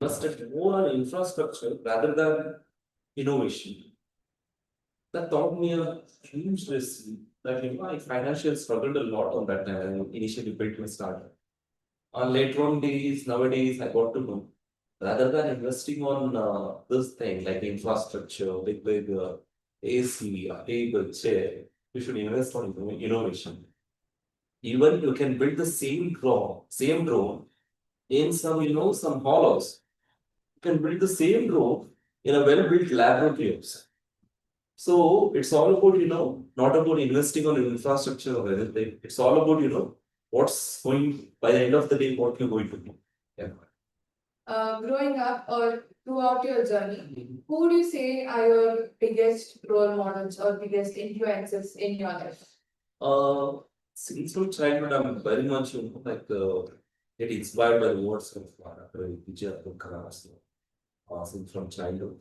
invested more on infrastructure rather than innovation. That taught me a huge lesson that I financially struggled a lot on that time when I initially built my startup. On later on days, nowadays, I got to know rather than investing on this thing like infrastructure, big AC, a table, chair, you should invest on innovation. Even you can build the same drone in some hollows. You can build the same drone in a well-built laboratory. So it's all about, not about investing on infrastructure or anything. It's all about, what's going by the end of the day, what you're going to do. Yeah. Growing up or throughout your journey, who do you say are your biggest role models or biggest influences in your life? Since from childhood, I'm very much, get inspired by the words of Vijay Kalas. Since from childhood,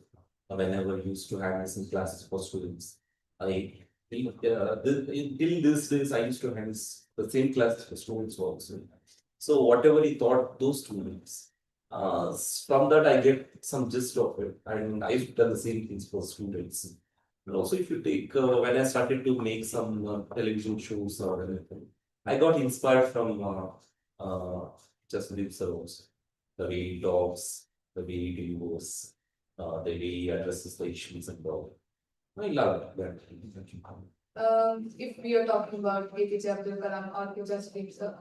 whenever I used to have some classes for students, I till this days I used to have the same classes for students also. So whatever he taught those students, from that I get some gist of it, and I used to tell the same things for students. And also, if you take when I started to make some television shows or anything, I got inspired from just Deep Servos, the way he talks, the way he delivers, the way he addresses the issues and all. I love that. If we are talking about APJ Abdul Kalam or Future Sleep, sir,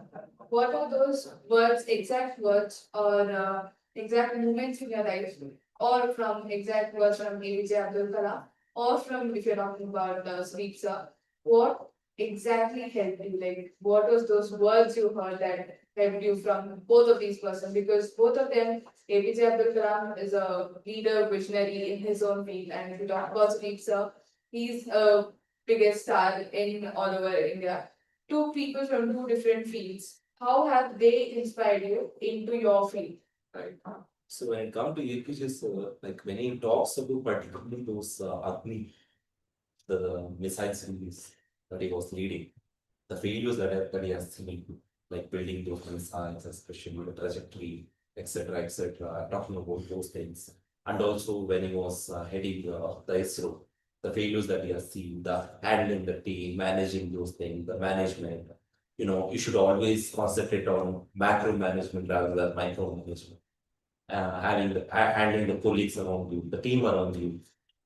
what are those words, exact words, or exact moments in your life, or from exact words from APJ Abdul Kalam, or from if you're talking about Sleep, sir, what exactly helped you? Like, what was those words you heard that helped you from both of these persons? Because both of them, APJ Abdul Kalam is a leader, visionary in his own field, and if you talk about Sleep, sir, he's a biggest star in all over India. Two people from two different fields. How have they inspired you into your field? Right. So when it comes to APJs, like when he talks about particularly those Agni, the missile series that he was leading, the failures that he has seen, like building those missiles, especially the trajectory, etc., etc., talking about those things. And also when he was heading the ISRO, the failures that he has seen, the handling the team, managing those things, the management. You should always concentrate on macro management rather than micro management. Handling the colleagues around you, the team around you,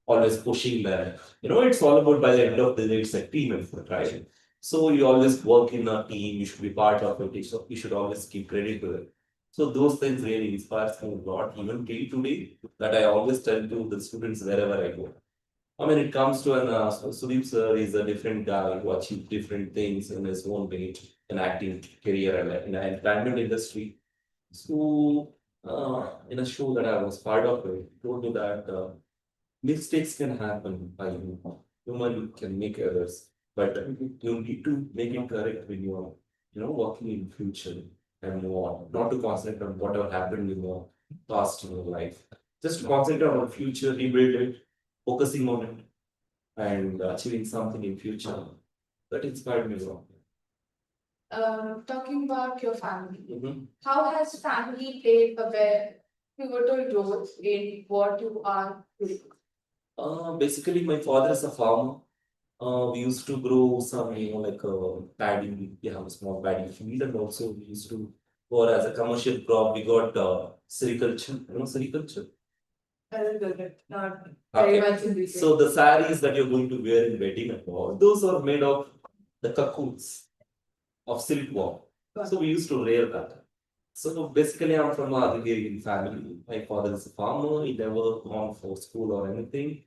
always pushing them. It's all about by the end of the day, it's a team effort, right? So you always work in a team, you should be part of it, so you should always keep credit to it. So those things really inspires me a lot, even till today, that I always tell to the students wherever I go. When it comes to Sudeep sir is a different guy who achieved different things in his own way in acting career and in the entertainment industry. So in a show that I was part of, it told me that mistakes can happen by you. Human can make errors, but you need to make it correct when you're, working in future and move on. Not to concentrate on whatever happened in your past in your life. Just to concentrate on future, rebuild it, focusing on it, and achieving something in future. That inspired me a lot. Talking about your family, Mhm. how has family played a very pivotal role in what you are doing? Basically, my father is a farmer. We used to grow some, paddy. We have a small paddy field, and also we used to, or as a commercial crop, we got sericulture. Sericulture. A little bit, not very Okay. much in detail. So the saris that you're going to wear in wedding and all, those are made of the cocoons of silkworm. So we used to rear that. So basically, I'm from a agrarian family. My father is a farmer. He never gone for school or anything.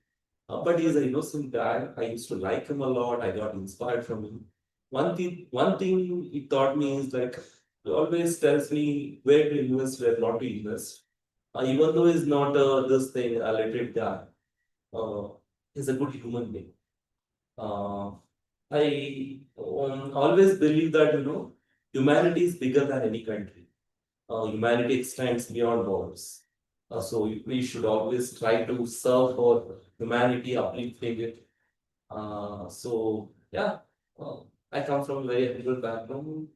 But he's an innocent guy. I used to like him a lot. I got inspired from him. One thing he taught me is like he always tells me where to invest, where not to invest. Even though he's not this thing, a literate guy, uh, he's a good human being. Uh, I always believe that humanity is bigger than any country. Humanity extends beyond borders. So we should always try to serve for humanity, uplifting it. So yeah, I come from a very humble background.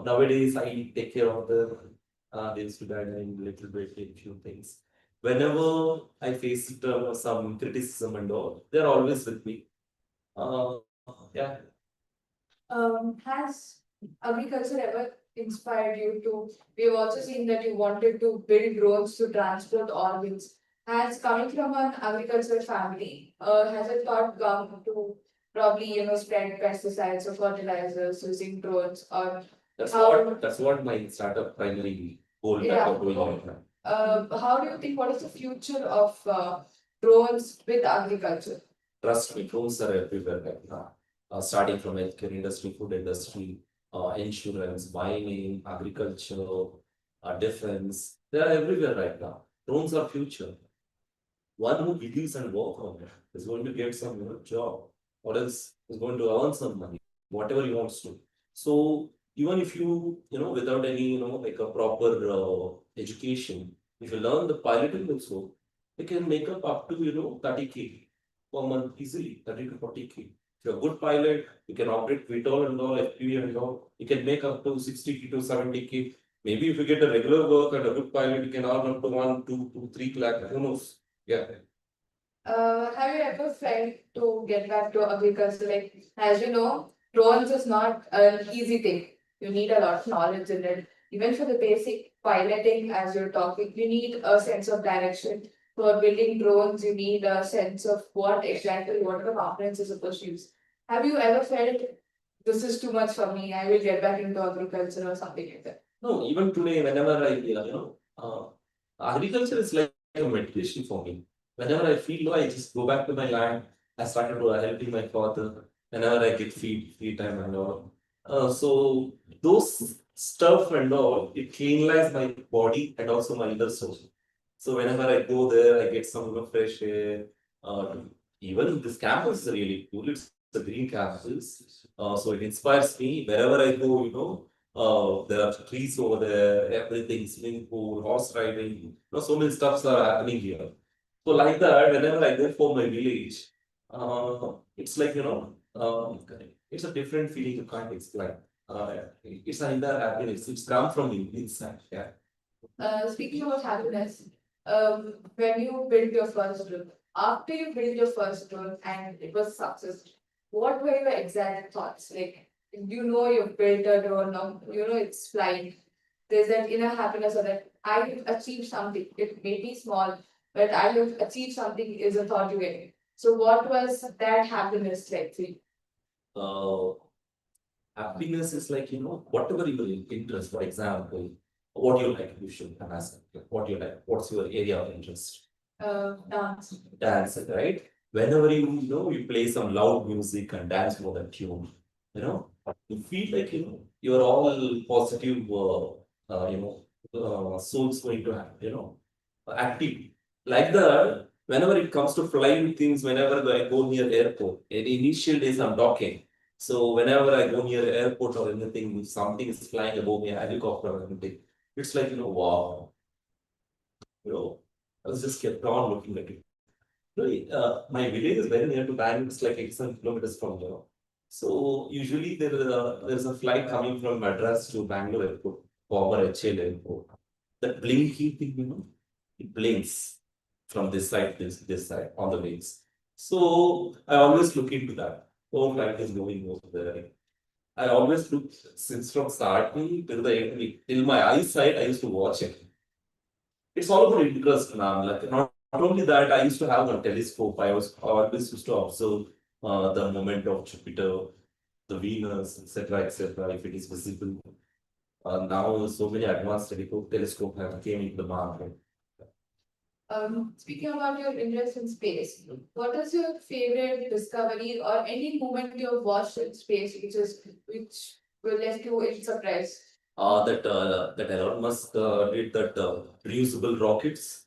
Nowadays, I take care of them. They used to guide me a little bit in few things. Whenever I faced some criticism and all, they're always with me. Yeah. Has agriculture ever inspired you to? We've also seen that you wanted to build drones to transport organs. Has coming from an agricultural family, has it thought come to probably spread pesticides or fertilizers using drones or That's what my startup primary goal that yeah. we're doing right now. How do you think what is the future of drones with agriculture? Trust me, drones are everywhere right now. Starting from healthcare industry, food industry, insurance, mining, agriculture, defense. They are everywhere right now. Drones are future. One who believes and work on it is going to get some job, or else is going to earn some money, whatever he wants to. So even if without any like a proper education, if you learn the piloting also, you can make up to 30K per month easily, 30 to 40K. If you're a good pilot, you can operate VTOL and all, FPV and all, you can make up to 60K to 70K. Maybe if you get a regular work and a good pilot, you can earn up to 1, 2 to 3 lakh, who knows? Yeah. Have you ever felt to get back to agriculture? Like, as you know, drones is not an easy thing. You need a lot of knowledge in it. Even for the basic piloting, as you're talking, you need a sense of direction. For building drones, you need a sense of what exactly, what the components are supposed to use. Have you ever felt this is too much for me? I will get back into agriculture or something like that. No, even today, whenever agriculture is like a meditation for me. Whenever I feel low, I just go back to my land. I started helping my father whenever I get free time and all. So those stuff and all, it cleanlies my body and also my inner soul. So whenever I go there, I get some fresh air. Even this campus is really cool. It's a green campus. So it inspires me. Wherever I go, there are trees over there, everything, swimming pool, horse riding, so many stuffs are happening here. So like that, whenever I go for my village, it's like, it's a different feeling you can't explain. It's an inner happiness. It's come from inside. Yeah. Speaking about happiness, when you built your first drone, after you built your first drone and it was success, what were your exact thoughts? Like, you built a drone, now it's flying. There's that inner happiness of that I have achieved something. It may be small, but I have achieved something is a thought you get. So, what was that happiness like for you? Uh, Happiness is like, whatever your interest, for example, what you like, you should ask what you like, what's your area of interest? Dance. Dance, right? Whenever you play some loud music and dance for that tune, you feel like, you're all positive, souls going to have, active. Like that, whenever it comes to flying things, whenever I go near airport, in initial days I'm talking. So whenever I go near airport or anything, if something is flying above me, a helicopter or anything, it's like, wow, I was just kept on looking at it. Really, my village is very near to Bangalore, it's like 8 kilometers from here. So usually there's a flight coming from Madras to Bangalore airport, former HL airport. That blinky thing, it blinks from this side, this side on the wings. So I always look into that. Oh, flight is going over there. I always look since from starting till the end, till my eyesight, I used to watch it. It's all about interest now. Like not only that, I used to have a telescope. I always used to observe the movement of Jupiter, the Venus, etc., etc. If it is visible. Now so many advanced telescope have came into the market. Speaking about your interest in space, what is your favorite discovery or any moment you have watched in space which will left you in surprise? That Elon Musk did that reusable rockets.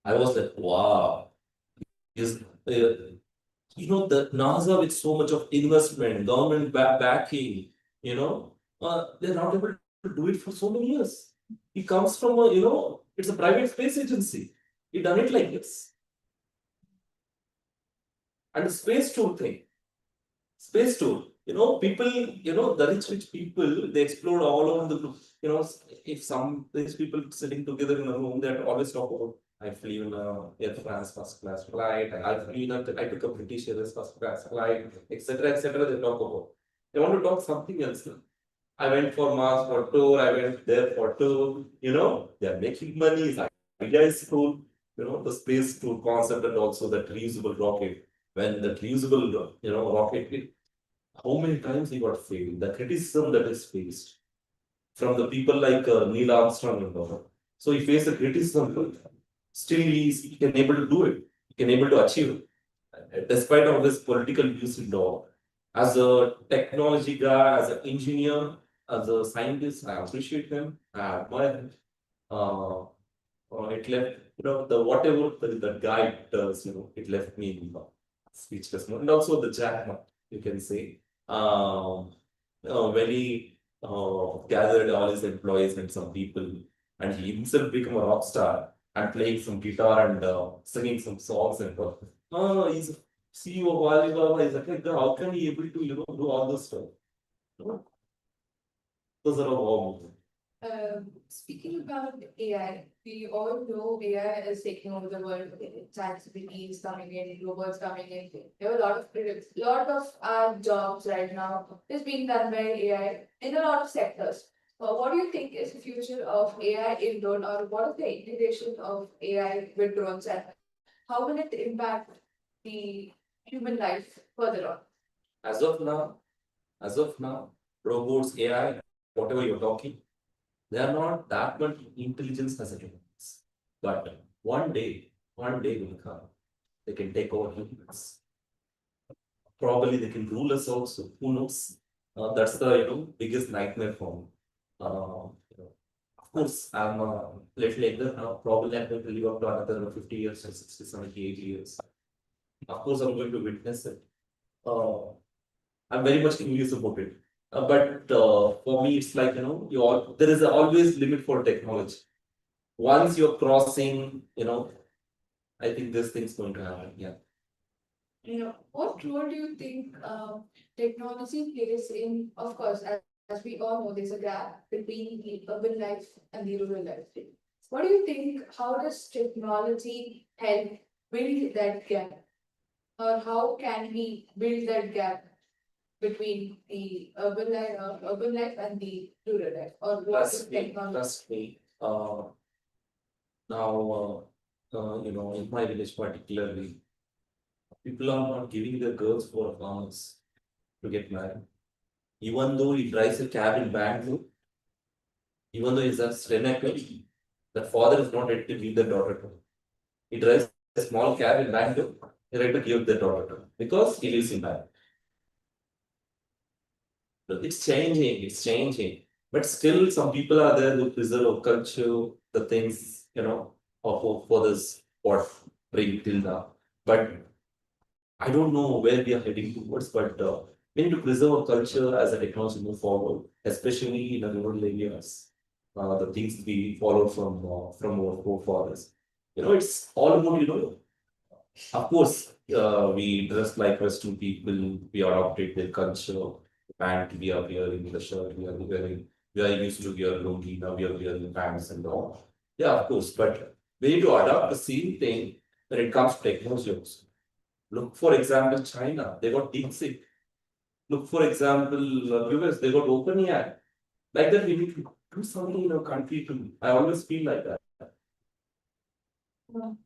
I was like, wow. Is the NASA with so much of investment, government backing, they're not able to do it for so many years. It comes from it's a private space agency. He done it like this. And the space tour thing, space tour. People, the rich people, they explore all over the globe. if some these people sitting together in a room, they always talk about, I flew in a Air France first class flight, I flew in a, I took a British Airways first class flight, etc., etc. They talk about. They want to talk something else. I went for Mars for tour, I went there for tour, they're making money, the idea is cool, the space tour concept and also the reusable rocket. When the reusable, rocket, how many times he got failed, the criticism that is faced from the people like Neil Armstrong and all. So he faced the criticism, still he can able to do it, he can able to achieve it despite of his political views and all. As a technology guy, as an engineer, as a scientist, I appreciate him. I admire him. Uh, it left, the whatever that guy does, it left me speechless. And also the Jack Ma, you can say. When he gathered all his employees and some people, and he himself became a rock star and playing some guitar and singing some songs and all. He's a CEO of Alibaba. He's like, how can he able to, do all this stuff? Those are all. Speaking about AI, we all know AI is taking over the world. ChatGPT is coming in, robots coming in. There are a lot of our jobs right now is being done by AI in a lot of sectors. What do you think is the future of AI in drone, or what is the integration of AI with drones, and how will it impact the human life further on? As of now, as of now, robots, AI, whatever you're talking, they are not that much intelligence as a humans. But one day will come, they can take over humans. Probably they can rule us also. Who knows? That's the biggest nightmare for me. Of course, I'm a little younger now. Probably I'm going to live up to another 50 years or 60, 70, 80 years. Of course, I'm going to witness it. I'm very much curious about it. But for me, it's like, there is always limit for technology. Once you're crossing, I think this thing's going to happen. Yeah. What role do you think technology plays in, of course, as we all know, there's a gap between the urban life and the rural life. What do you think, how does technology help build that gap? Or how can we build that gap between the urban life and the rural life? Or what is technology? Trust me. Now, in my village particularly, people are not giving their girls for farmers to get married. Even though he drives a cab in Bangalore, even though he's a Srinagar, that father is not ready to give the daughter to him. He drives a small cab in Bangalore, he's ready to give the daughter to him because he lives in Bangalore. It's changing. But still, some people are there who preserve culture, the things, for this what bring till now. But I don't know where we are heading towards, but we need to preserve our culture as a technology move forward, especially in the rural areas. The things we follow from our forefathers. It's all about, of course, we dress like Western people, we adopted their culture, pant we are wearing, the shirt we are wearing, we are used to wear lungi, now we are wearing pants and all. Yeah, of course, but we need to adopt the same thing when it comes to technology also. Look, for example, China, they got DeepSeek. Look, for example, US, they got OpenAI. Like that, we need to do something in our country too. I always feel like that.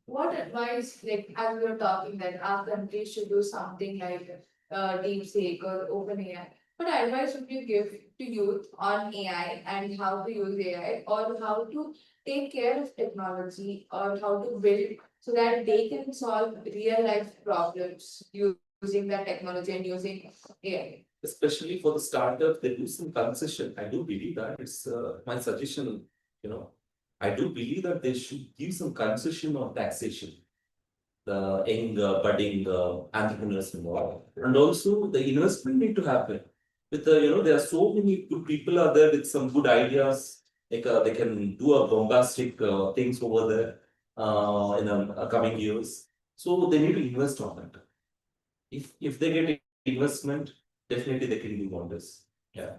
What advice, like as we were talking, that our country should do something like DeepSeek or OpenAI? What advice would you give to youth on AI and how to use AI, or how to take care of technology, or how to build so that they can solve real life problems using that technology and using AI? Especially for the startup, they do some concession. I do believe that it's my suggestion. I do believe that they should give some concession on taxation. The young budding entrepreneurs involved, and also the investment need to happen. With there are so many good people out there with some good ideas. Like they can do a bombastic things over there in coming years. So they need to invest on that. If they get investment, definitely they can do wonders. Yeah.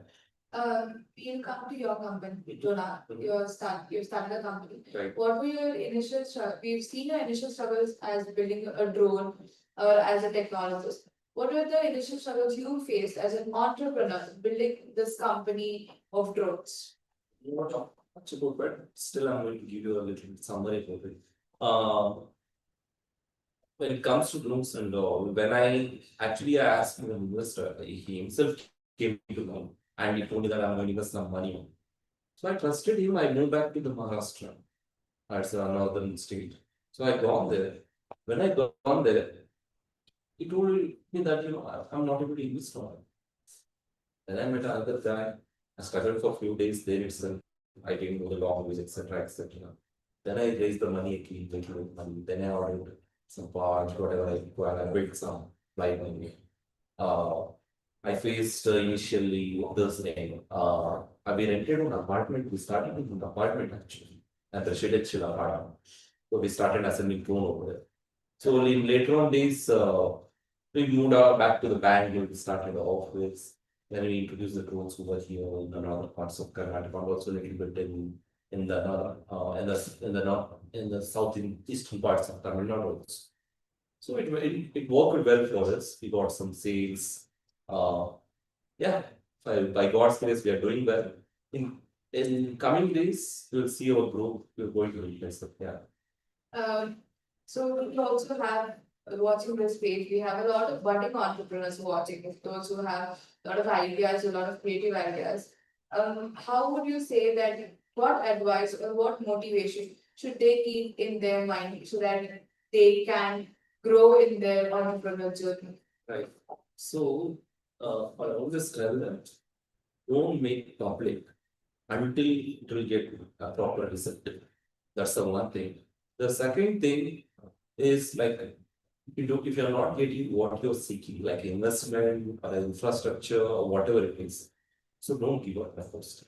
We'll come to your company, Dronark. You started a company. Right. What were your initial struggles? We've seen your initial struggles as building a drone or as a technologist. What were the initial struggles you faced as an entrepreneur building this company of drones? Not much about that. Still, I'm going to give you a little summary of it. Uh, when it comes to drones and all, when I asked an investor, he himself came to me and he told me that I'm going to invest some money on. So I trusted him. I moved back to the Maharashtra. That's a northern state. So I gone there. When I gone there, he told me that I'm not able to invest on it. Then I met another guy. I struggled for a few days there itself. I didn't know the language, etc., etc. Then I raised the money again, little money. Then I ordered some parts, whatever I required. I built some flight money. Uh, I faced initially this thing. We rented an apartment. We started in an apartment actually, at the residential apartment. So we started assembling drone over there. So in later on days, we moved out back to the Bangalore. We started the office. Then we introduced the drones over here in other parts of Karnataka, and also a little bit in the north in the south in eastern parts of Tamil Nadu also. So it worked well for us. We got some sales. Uh, yeah, by God's grace, we are doing well. In coming days, you'll see our growth. We're going to replace it. Yeah. Um, so we also have watching this page, we have a lot of budding entrepreneurs watching, those who have a lot of ideas, a lot of creative ideas. How would you say that what advice or what motivation should they keep in their mind so that they can grow in their entrepreneurial journey? Right. So, I always tell them, don't make public until it will get a proper receptive. That's the one thing. The second thing is like if you're not getting what you're seeking, like investment or infrastructure or whatever it is, so don't give up the first.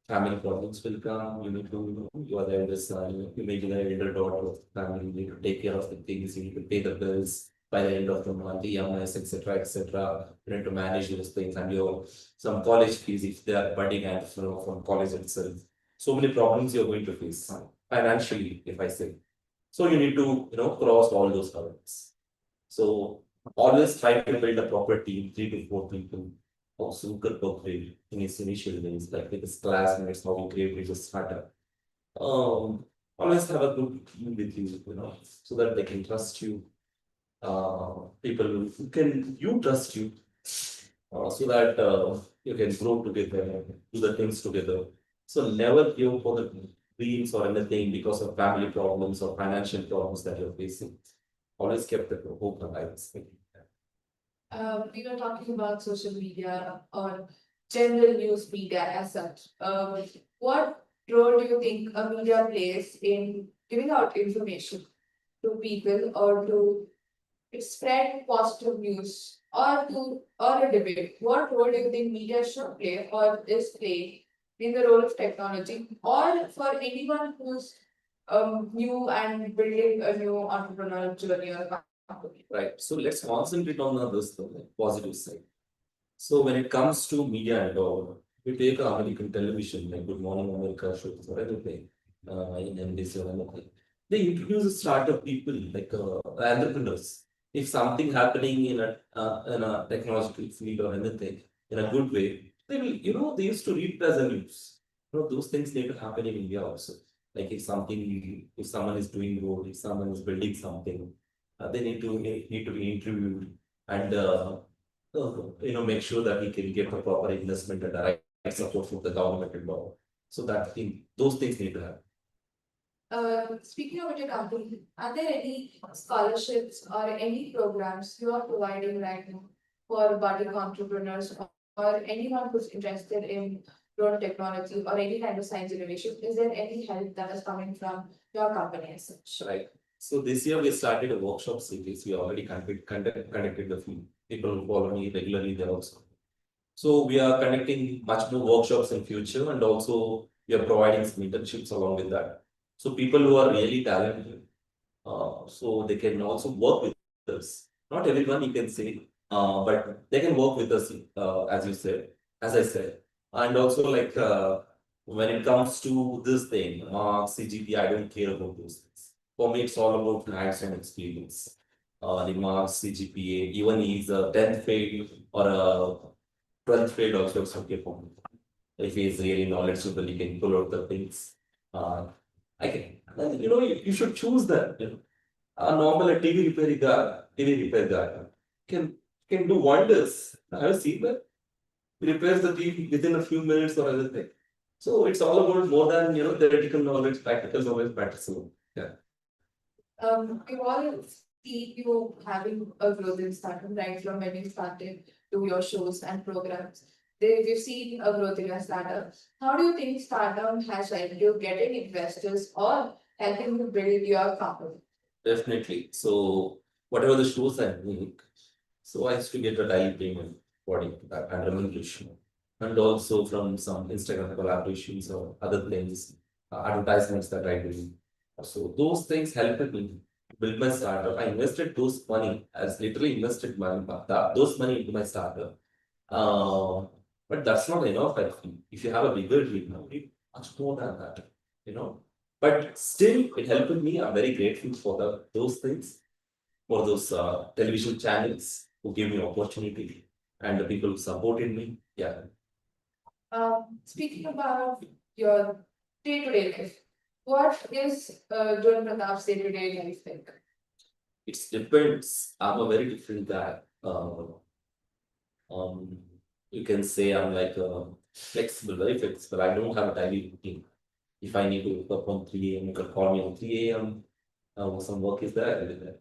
Family problems will come. You need to, you are the eldest son, you may be the elder daughter of the family, you need to take care of the things, you need to pay the bills by the end of the month, EMIs, etc., etc. You need to manage those things and your some college fees if they are budding and from college itself. So many problems you're going to face financially, if I say. So you need to, cross all those hurdles. So always try to build a proper team, 3 to 4 people. Also, good work rate in its initial days, like with his classmates, how we create a startup. Always have a good team with you, so that they can trust you. People who can you trust you, so that you can grow together, do the things together. So never give for the dreams or anything because of family problems or financial problems that you're facing. Always kept the hope alive. We were talking about social media or general news media as such. What role do you think a media plays in giving out information to people or to spread positive news or a debate? What role do you think media should play or is playing in the role of technology or for anyone who's new and building a new entrepreneurial journey or company? Right. So let's concentrate on this the positive side. So when it comes to media and all, we take American television like Good Morning America shows or anything in NBC or anything. They introduce startup people like entrepreneurs. If something happening in a technological field or anything in a good way, they will they used to read it as a news. Those things need to happen in India also. Like if someone is doing good, if someone is building something, they need to be interviewed and make sure that he can get the proper investment and the right support from the government and all. So those things need to happen. Speaking about your company, are there any scholarships or any programs you are providing right now for budding entrepreneurs or anyone who's interested in drone technology or any kind of science innovation? Is there any help that is coming from your company as such? Right. So this year we started a workshop series. We already conducted the few people who follow me regularly there also. So we are conducting much more workshops in future and also we are providing some internships along with that. So people who are really talented, so they can also work with us. Not everyone you can say, but they can work with us, as you said, as I said. And also like when it comes to this thing, CGP, I don't care about those things. For me, it's all about hands-on experience. The marks, CGPA, even he's a 10th fail or a 12th fail also it's okay for me. If he's really knowledgeable, he can pull out the things. Uh, I can, you should choose that. A normal TV repair guy, can can do wonders. I have seen that. He repairs the TV within a few minutes or anything. So it's all about more than theoretical knowledge, practical knowledge matters. So yeah. We all see you having a growth in startup, right? From when you started to your shows and programs. We've seen a growth in your startup. How do you think startup has helped you getting investors or helping you build your company? Definitely. So whatever the shows I make, so I used to get a daily payment for that and remuneration. And also from some Instagram collaborations or other things, advertisements that I do. So those things helped me build my startup. I invested those money, as literally invested money, those money into my startup. Uh, but that's not enough, I think. If you have a bigger dream, you need much more than that, you know. But still, it helped me. I'm very grateful for those things, for those television channels who gave me opportunity and the people who supported me. Yeah, Speaking about your day-to-day life, what is John Pratap's day-to-day life like? it depends. I'm a very different guy. Um, you can say I'm like flexible, very flexible. I don't have a daily routine. If I need to wake up on 3 a.m., you can call me on 3 a.m. Some work is there, I will be there.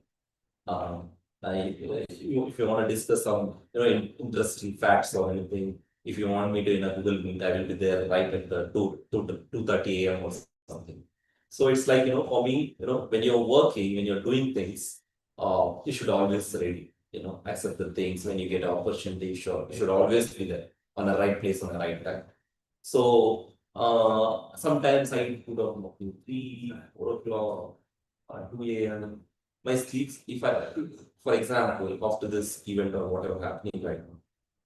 Um, if you want to discuss some interesting facts or anything, if you want me to in a Google Meet, I will be there right at the 2:30 a.m. or something. So it's like for me, when you're working, when you're doing things, you should always ready. Accept the things when you get an opportunity. You should always be there on the right place on the right time. So sometimes I put up 3, 4 o'clock, 2 a.m. My sleeps, if I, for example, after this event or whatever happening right now,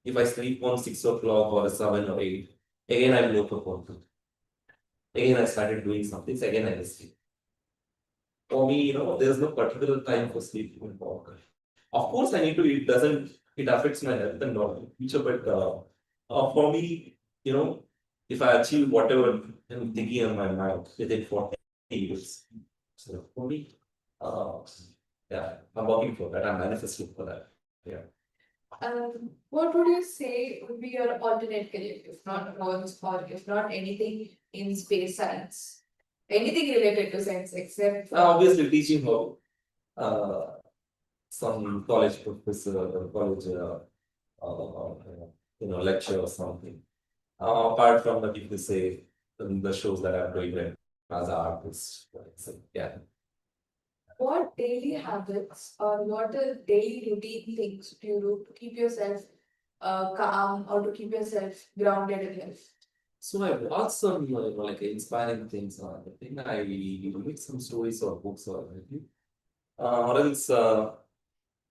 if I sleep on 6 o'clock or 7 or 8, again I will wake up on 2. Again I started doing something, so again I will sleep. For me, there's no particular time for sleep in work. Of course, I need to, it affects my health and not future, but for me, if I achieve whatever I'm thinking in my mind within 40 years, so for me, uh, yeah, I'm working for that, I'm manifesting for that. Yeah. What would you say would be your alternate career, if not roles or if not anything in space science? Anything related to science except Obviously, teaching how some college professor or college, lecture or something. Apart from that, if you say the shows that I'm doing right as an artist, so, yeah. what daily habits or what are daily routine things do you do to keep yourself calm or to keep yourself grounded in life? So I watch some like inspiring things or anything. I read some stories or books or anything. Or else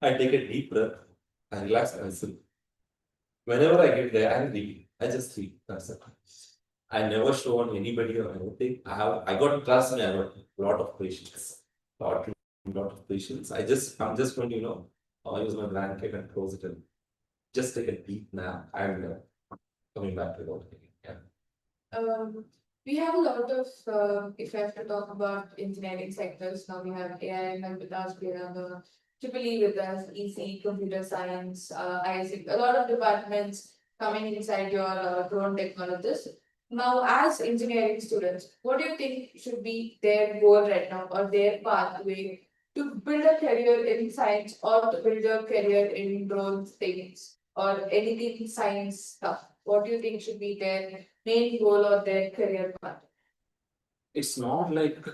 I take a deep breath. I relax myself. Whenever I get there, I read. I just read. That's it. I never show on anybody or anything. I got trust me. I got a lot of patience. Lot of patience. I'm just going to I'll use my blanket and close it and just take a deep nap and coming back to it again. Yeah. Um, we have a lot of, if I have to talk about engineering sectors, now we have AI/ML with us, we have Triple E with us, EC, computer science, ISIC, a lot of departments coming inside your drone technologists. Now, as engineering students, what do you think should be their goal right now or their pathway to build a career in science or to build a career in drone things or anything science stuff? What do you think should be their main goal or their career path? It's not like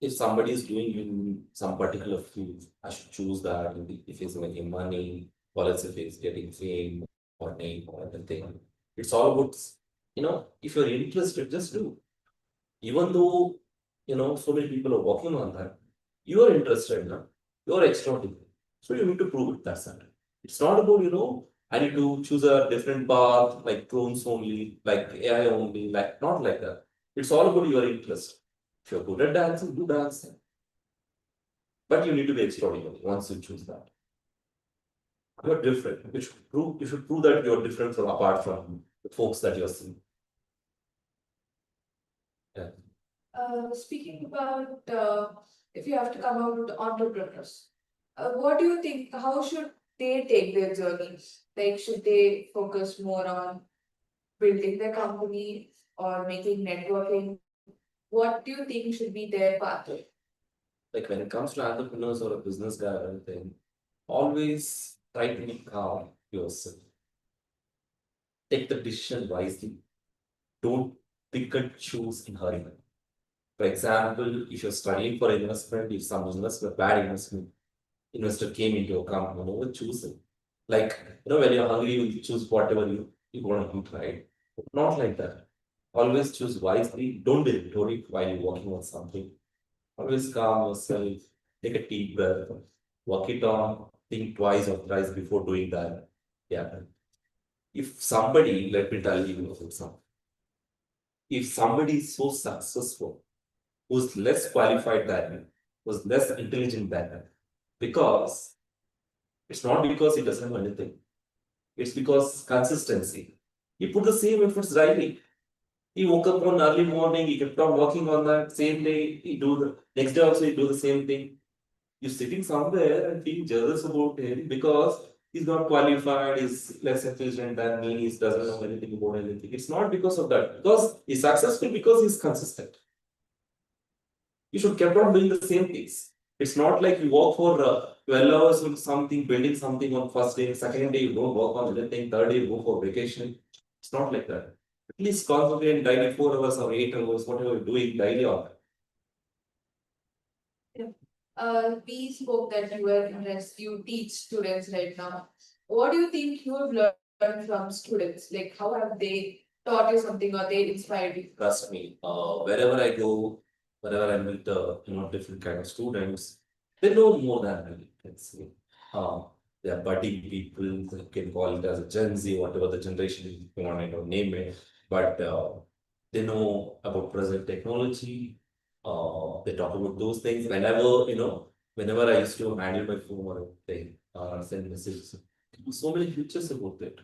if somebody is doing in some particular field, I should choose that if he's making money, or else if he's getting fame or name or anything. It's all about, if you're interested, just do. Even though, so many people are working on that, you are interested now, you're extraordinary. So you need to prove it, that's it. It's not about, I need to choose a different path, like drones only, like AI only, like not like that. It's all about your interest. If you're good at dancing, do dancing. But you need to be extraordinary once you choose that. You're different. You should prove that you're different from apart from the folks that you're seeing. Yeah. Speaking about if you have to come out with entrepreneurs, what do you think? How should they take their journeys? Like, should they focus more on building their company or making networking? What do you think should be their pathway? Like when it comes to entrepreneurs or a business guy or anything, always try to be calm yourself. Take the decision wisely. Don't pick and choose in hurry. For example, if you're studying for investment, if some investment, bad investment, investor came into your company, no one choose it. Like, when you're hungry, you choose whatever you want to eat, right? Not like that. Always choose wisely. Don't be rhetoric while you're working on something. Always calm yourself, take a deep breath, work it on, think twice or thrice before doing that. Yeah. If somebody, let me tell you, for example, if somebody is so successful, who's less qualified than you, who's less intelligent than you, because it's not because he doesn't know anything, it's because consistency. He put the same efforts daily. He woke up on early morning, he kept on working on that same day, he do the next day also he do the same thing. You're sitting somewhere and feeling jealous about him because he's not qualified, he's less efficient than me, he doesn't know anything about anything. It's not because of that, because he's successful because he's consistent. You should keep on doing the same things. It's not like you work for 12 hours on something, building something on first day, second day you don't work on anything, third day you go for vacation. It's not like that. At least concentrate daily 4 hours or 8 hours, whatever you're doing daily on that. We spoke that you were you teach students right now. What do you think you have learned from students? Like, how have they taught you something or they inspired you? Trust me, wherever I go, wherever I meet different kind of students, they know more than me. Let's say, uh, they are budding people. You can call it as a Gen Z, whatever the generation you want to name it. But they know about present technology. They talk about those things. Whenever I used to handle my phone or anything, send messages, so many features about it.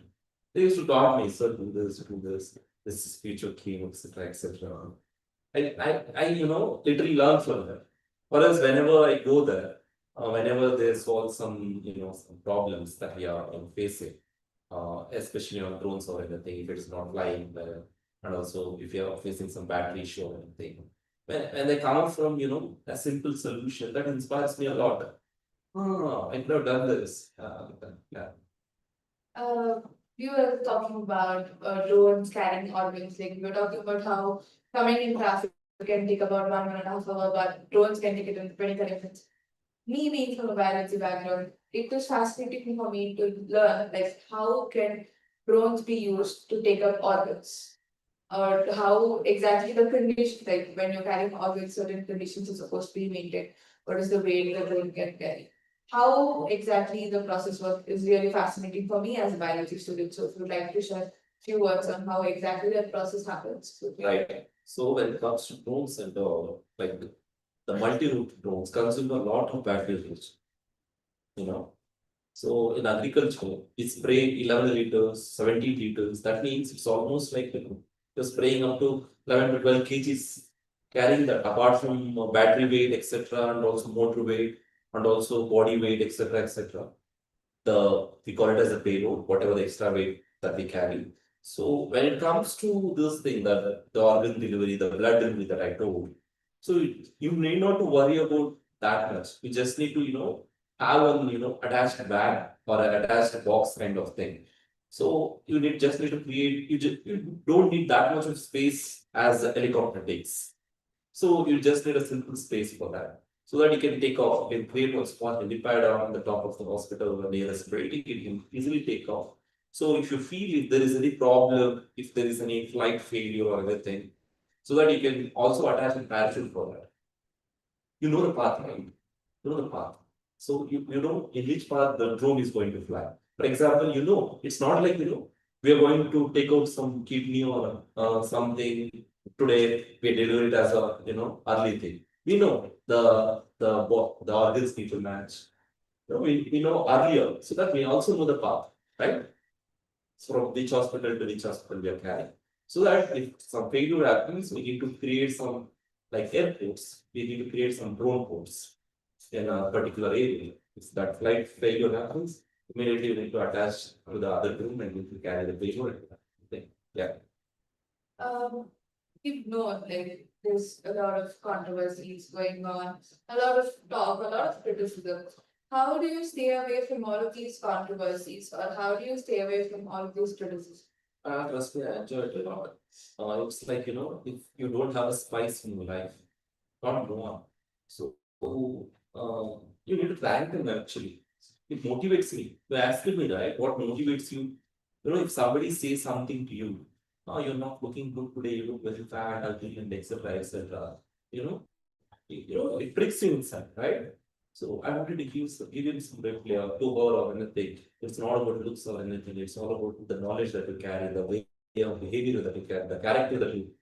They used to talk me, sir, do this, do this. This is future king, etc., etc. I literally learn from them. Whereas whenever I go there, whenever they solve some, some problems that we are facing, especially on drones or anything, if it's not flying well, and also if you are facing some battery issue or anything, when they come up from, a simple solution, that inspires me a lot. Oh, I could have done this. Yeah. Uh, we were talking about drones carrying organs. Like, we were talking about how coming in traffic can take about 1.5 hours, but drones can take it in 25 minutes. Me being from a biology background, it was fascinating for me to learn like how can drones be used to take up organs, or how exactly the conditions, like when you're carrying organs, certain conditions are supposed to be maintained. What is the weight the drone can carry? How exactly the process works is really fascinating for me as a biology student. So if you'd like to share a few words on how exactly that process happens. Right. So when it comes to drones and like the multi-route drones consume a lot of battery usage, you know. So in agriculture, we spray 11 liters, 17 liters. That means it's almost like you're spraying up to 11 to 12 kgs, carrying that apart from battery weight, etc., and also motor weight, and also body weight, etc., etc. We call it as a payload, whatever the extra weight that we carry. So when it comes to this thing, that the organ delivery, the blood delivery that I told, so you need not to worry about that much. You just need to, have one, attached bag or an attached box kind of thing. So just need to create, you don't need that much of space as a helicopter takes. So you just need a simple space for that. So that you can take off, you can create one small helipad on the top of the hospital or nearest building, you can easily take off. So if you feel if there is any problem, if there is any flight failure or anything, so that you can also attach a parachute for that. You know the path, right? You know the path. So you know in which path the drone is going to fly. For example, it's not like, we are going to take out some kidney or something today, we deliver it as a, early thing. We know the organs need to match. We know earlier, so that we also know the path, right? So from which hospital to which hospital we are carrying. So that if some failure happens, we need to create some, like airports, we need to create some drone ports in a particular area. If that flight failure happens, immediately we need to attach to the other room and we need to carry the patient. Yeah. Um, you know, like there's a lot of controversies going on, a lot of talk, a lot of criticism. How do you stay away from all of these controversies, or how do you stay away from all of these criticisms? Trust me, I enjoy it a lot. It's like, if you don't have a spice in your life, not no one. So, you need to thank them actually. It motivates me. You asked me, right? What motivates you? If somebody says something to you, oh, you're not looking good today, you look very fat, ugly, and etc. etc. You know, it pricks you inside, right? So I wanted to give him some reply to her or anything. It's not about looks or anything. It's all about the knowledge that you carry, the way of behavior that you carry, the character that you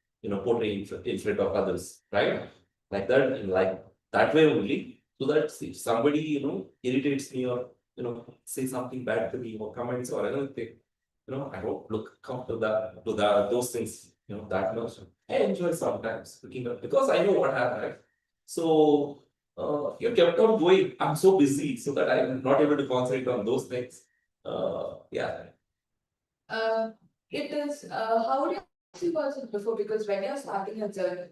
portray in front of others, right? Like that, like that way only. So that if somebody irritates me or say something bad to me or comments or anything, I don't look come to those things that much. I enjoy sometimes looking up because I know what happened. Right? So you kept on going. I'm so busy so that I'm not able to concentrate on those things. Yeah. Uh, it is, how do you see person before? Because when you're starting a journey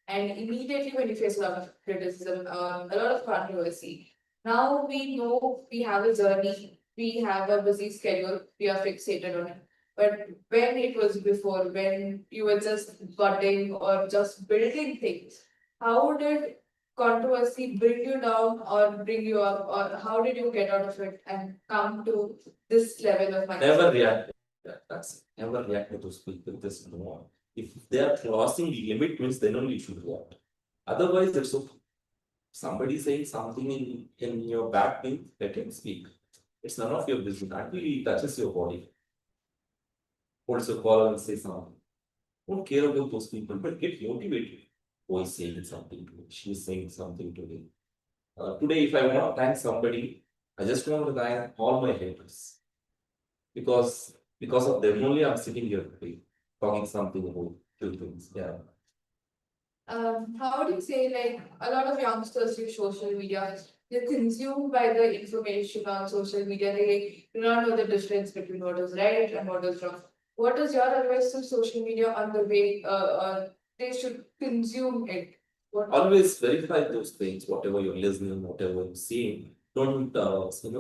and immediately when you face a lot of criticism, a lot of controversy, now we know we have a journey, we have a busy schedule, we are fixated on it. But when it was before, when you were just budding or just building things, how did controversy bring you down or bring you up, or how did you get out of it and come to this level of mindset? Never react. That's never react to those people. This no. If they are crossing the limit, means then only you should react. Otherwise, it's okay. Somebody saying something in your back thing, let him speak. It's none of your business. Until he touches your body, holds your collar and say something. Don't care about those people, but get motivated. Oh, he's saying something to me. She's saying something to me. Today, if I want to thank somebody, I just want to thank all my haters because of them only I'm sitting here today talking something about few things. Yeah. How do you say, like, a lot of youngsters use social media, they're consumed by the information on social media, they do not know the difference between what is right and what is wrong. What is your advice to social media on the way they should consume it? Always verify those things, whatever you're listening, whatever you're seeing. Don't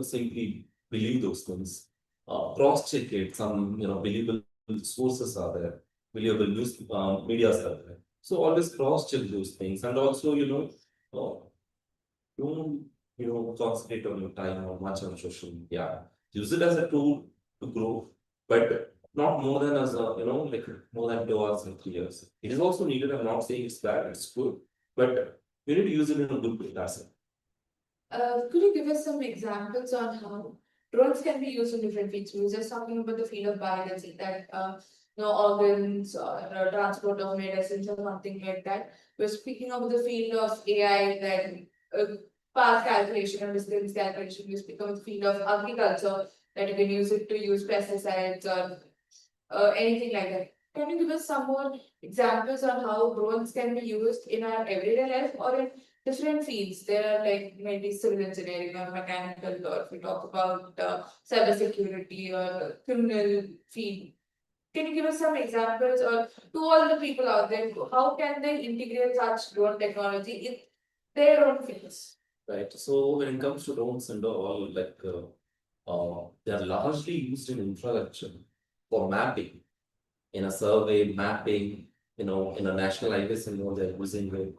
simply believe those things. Cross check it. Some believable sources are there, believable news medias are there. So always cross check those things, and also don't concentrate on your time or much on social media. Use it as a tool to grow, but not more than as a like more than 2 hours and 3 years. It is also needed. I'm not saying it's bad. It's good, but we need to use it in a good way. That's it. Could you give us some examples on how drones can be used in different fields? We were just talking about the field of biology, that organs or transport of medicines or something like that. We're speaking of the field of AI, that path calculation or distance calculation. We speak of the field of agriculture, that you can use it to use pesticides or anything like that. Can you give us some more examples on how drones can be used in our everyday life or in different fields? There are like maybe civil engineering or mechanical, or if we talk about cybersecurity or criminal field. Can you give us some examples, or to all the people out there, how can they integrate such drone technology in their own fields? Right. So when it comes to drones and all, like they are largely used in infrastructure for mapping, in a survey mapping, in a national highways, they're using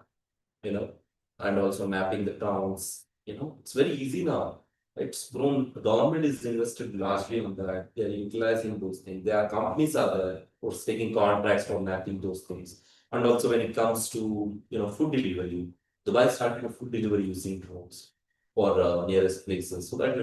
it, and also mapping the towns. It's very easy now. It's grown. The government is invested largely on that. They're utilizing those things. There are companies are there who's taking contracts for mapping those things. And also when it comes to food delivery, Dubai started a food delivery using drones for nearest places, so that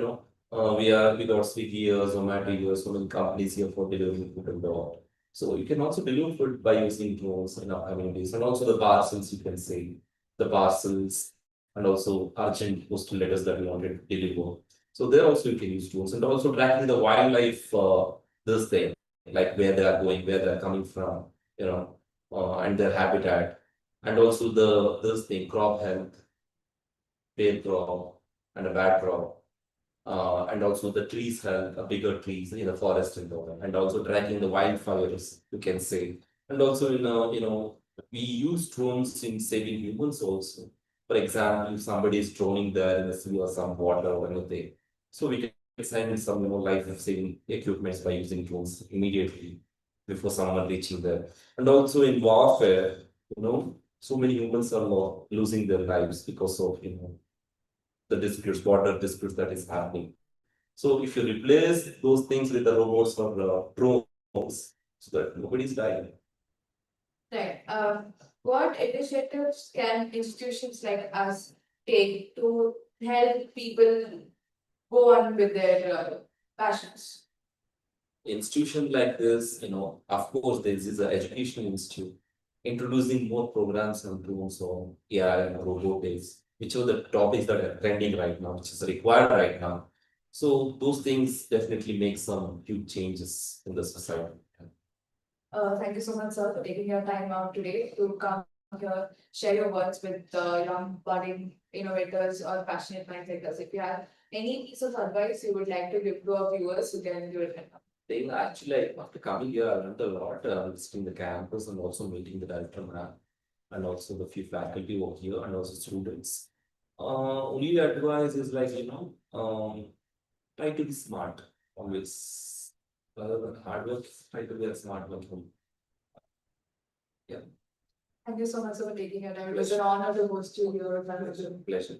We got Swiggy here, Zomato here, so many companies here for delivering food and all. So you can also deliver food by using drones in our communities, and also the parcels you can say, the parcels, and also urgent postal letters that you wanted to deliver. So there also you can use drones, and also tracking the wildlife. This thing, like where they are going, where they are coming from, and their habitat, and also the this thing, crop health, fair crop, and a bad crop, and also the trees health, bigger trees in the forest and also tracking the wildfires, you can say. And also, we use drones in saving humans also. For example, if somebody is drowning there in the sea or some water or anything, so we can send some, life-saving equipments by using drones immediately before someone reaching there. And also in warfare, so many humans are losing their lives because of, the disputes, border disputes that is happening. So if you replace those things with the robots or drones, so that nobody's dying. Right. What initiatives can institutions like us take to help people go on with their passions? Institution like this, of course, this is an educational institute, introducing more programs on drones or AI and robotics, which are the topics that are trending right now, which is required right now. So those things definitely make some huge changes in the society. Thank you so much, sir, for taking your time out today to come here, share your words with young budding innovators or passionate minds like us. If you have any piece of advice you would like to give to our viewers, you can do it now. They actually, after coming here, I learned a lot, visiting the campus and also meeting the director ma'am and also the few faculty over here and also students. Only advice is like, try to be smart always. Rather than hard work, try to be a smart one. Yeah, Thank you so much for taking your time. It was an honor to host you here. pleasure.